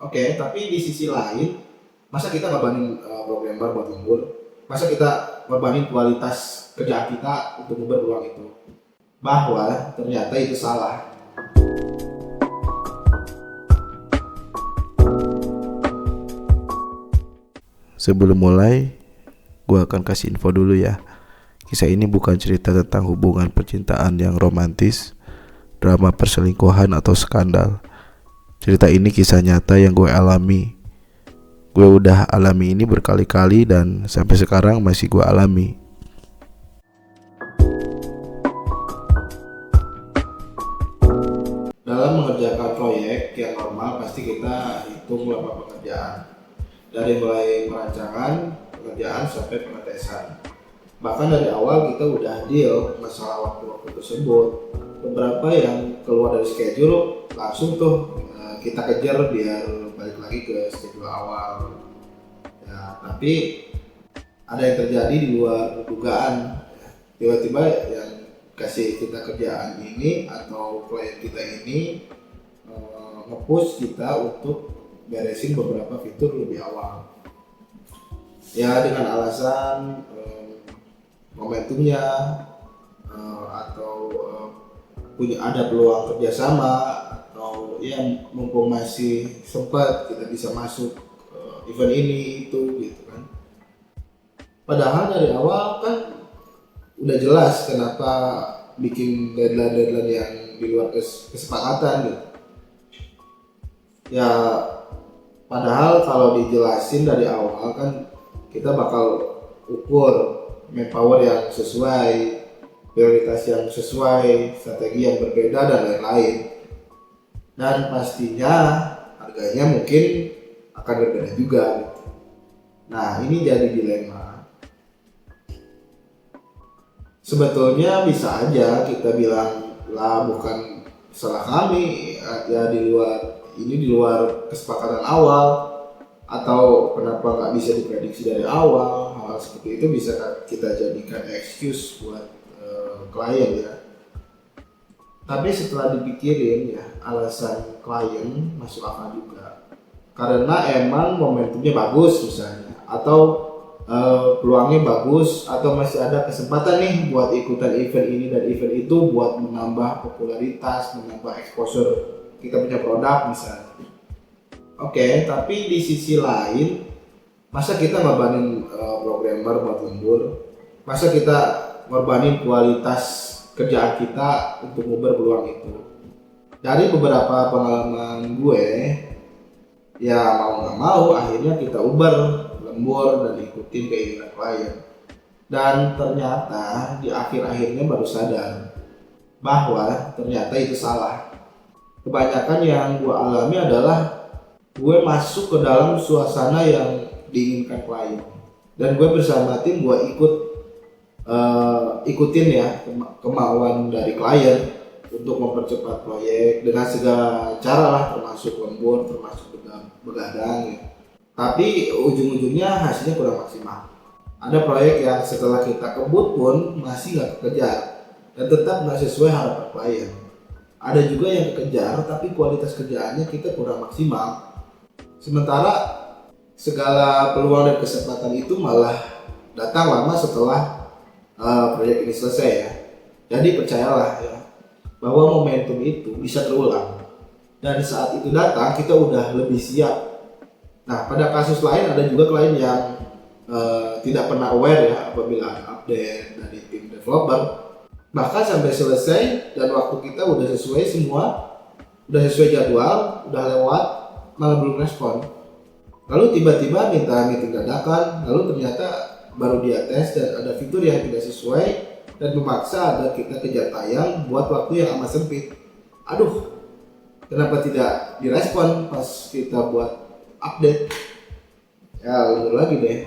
Oke, tapi di sisi lain, masa kita ngorbanin programmer buat lembur? Masa kita ngorbanin kualitas kerjaan kita untuk ngeber peluang itu? Bahwa ternyata itu salah. Sebelum mulai, gue akan kasih info dulu ya. Kisah ini bukan cerita tentang hubungan percintaan yang romantis, drama perselingkuhan atau skandal. Cerita ini kisah nyata yang gue alami. Gue udah alami ini berkali-kali dan sampai sekarang masih gue alami. Dalam mengerjakan proyek yang normal pasti kita hitung lama pekerjaan. Dari mulai perancangan, pekerjaan sampai pengetesan. Bahkan dari awal kita udah deal masalah waktu-waktu tersebut. Beberapa yang keluar dari schedule langsung tuh kita kejar biar balik lagi ke schedule awal. Ya, tapi ada yang terjadi di luar dugaan. Tiba-tiba yang kasih kita kerjaan ini atau klien kita ini nge-push kita untuk beresin beberapa fitur lebih awal. Ya dengan alasan momentumnya atau punya ada peluang kerjasama atau ya mumpung masih sempat kita bisa masuk event ini itu gitu kan. Padahal dari awal kan udah jelas kenapa bikin deadline yang di luar kesepakatan gitu. Ya padahal kalau dijelasin dari awal kan kita bakal ukur manpower yang sesuai, prioritas yang sesuai, strategi yang berbeda dan lain-lain. Dan pastinya harganya mungkin akan berbeda juga gitu. Nah ini jadi dilema. Sebetulnya bisa aja kita bilang lah bukan salah kami ya di luar kesepakatan awal, atau kenapa nggak bisa diprediksi dari awal. Hal seperti itu bisa kita jadikan excuse buat klien ya. Tapi setelah dipikirin ya alasan klien masuk akal juga, karena emang momentumnya bagus misalnya, atau peluangnya bagus, atau masih ada kesempatan nih buat ikutan event ini dan event itu buat menambah popularitas, menambah exposure kita punya produk misalnya. Oke, tapi di sisi lain, masa kita ngorbanin programmer buat lembur? Masa kita ngorbanin kualitas kerjaan kita untuk nguber peluang itu? Dari beberapa pengalaman gue, ya mau nggak mau akhirnya kita uber, lembur dan ikutin keinginan klien. Dan ternyata di akhir-akhirnya baru sadar bahwa ternyata itu salah. Kebanyakan yang gue alami adalah gue masuk ke dalam suasana yang diinginkan klien, dan gue bersama tim gue ikutin ya kemauan dari klien untuk mempercepat proyek dengan segala cara lah, termasuk lembur, termasuk begadang ya. Tapi ujung-ujungnya hasilnya kurang maksimal. Ada proyek yang setelah kita kebut pun masih nggak kekejar dan tetap nggak sesuai harapan klien. Ada juga yang kekejar tapi kualitas kerjaannya kita kurang maksimal. Sementara segala peluang dan kesempatan itu malah datang lama setelah proyek ini selesai ya. Jadi percayalah ya bahwa momentum itu bisa terulang. Dan saat itu datang kita udah lebih siap. Nah pada kasus lain ada juga klien yang tidak pernah aware ya apabila ada update dari tim developer. Bahkan sampai selesai dan waktu kita udah sesuai semua, udah sesuai jadwal, udah lewat, malah belum respon. Lalu tiba-tiba minta meeting dadakan, lalu ternyata baru dia tes dan ada fitur yang tidak sesuai dan memaksa ada kita kejar tayang buat waktu yang amat sempit. Aduh, kenapa tidak direspon pas kita buat update? Ya, ulur lagi deh.